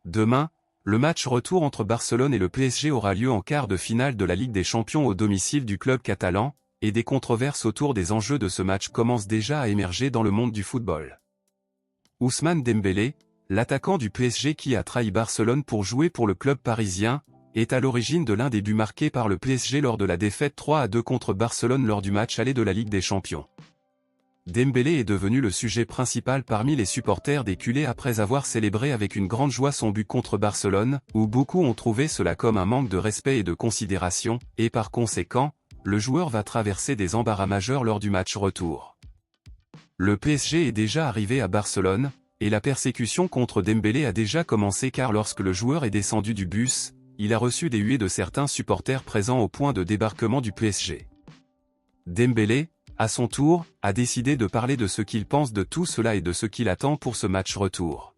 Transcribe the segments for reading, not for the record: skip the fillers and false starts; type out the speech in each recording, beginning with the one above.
Demain, le match retour entre Barcelone et le PSG aura lieu en quart de finale de la Ligue des Champions au domicile du club catalan, et des controverses autour des enjeux de ce match commencent déjà à émerger dans le monde du football. Ousmane Dembélé, l'attaquant du PSG qui a trahi Barcelone pour jouer pour le club parisien, est à l'origine de l'un des buts marqués par le PSG lors de la défaite 3-2 contre Barcelone lors du match aller de la Ligue des Champions. Dembélé est devenu le sujet principal parmi les supporters des culés après avoir célébré avec une grande joie son but contre Barcelone, où beaucoup ont trouvé cela comme un manque de respect et de considération, et par conséquent, le joueur va traverser des embarras majeurs lors du match retour. Le PSG est déjà arrivé à Barcelone, et la persécution contre Dembélé a déjà commencé car lorsque le joueur est descendu du bus, il a reçu des huées de certains supporters présents au point de débarquement du PSG. Dembélé, à son tour, a décidé de parler de ce qu'il pense de tout cela et de ce qu'il attend pour ce match retour.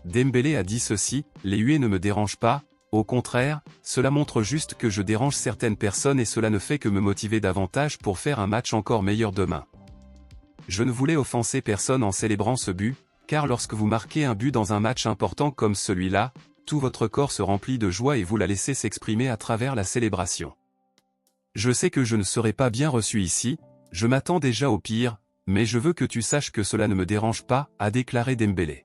Dembélé a dit ceci: « Les huées ne me dérangent pas, au contraire, cela montre juste que je dérange certaines personnes et cela ne fait que me motiver davantage pour faire un match encore meilleur demain. Je ne voulais offenser personne en célébrant ce but, car lorsque vous marquez un but dans un match important comme celui-là, tout votre corps se remplit de joie et vous la laissez s'exprimer à travers la célébration. Je sais que je ne serai pas bien reçu ici, je m'attends déjà au pire, mais je veux que tu saches que cela ne me dérange pas, » a déclaré Dembélé.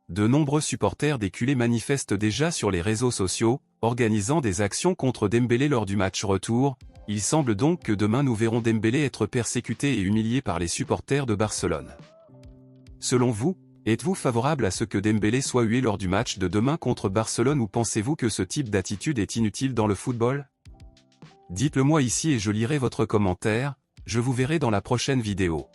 De nombreux supporters des culés manifestent déjà sur les réseaux sociaux, organisant des actions contre Dembélé lors du match retour. Il semble donc que demain nous verrons Dembélé être persécuté et humilié par les supporters de Barcelone. Selon vous, êtes-vous favorable à ce que Dembélé soit hué lors du match de demain contre Barcelone ou pensez-vous que ce type d'attitude est inutile dans le football? Dites-le moi ici et je lirai votre commentaire, je vous verrai dans la prochaine vidéo.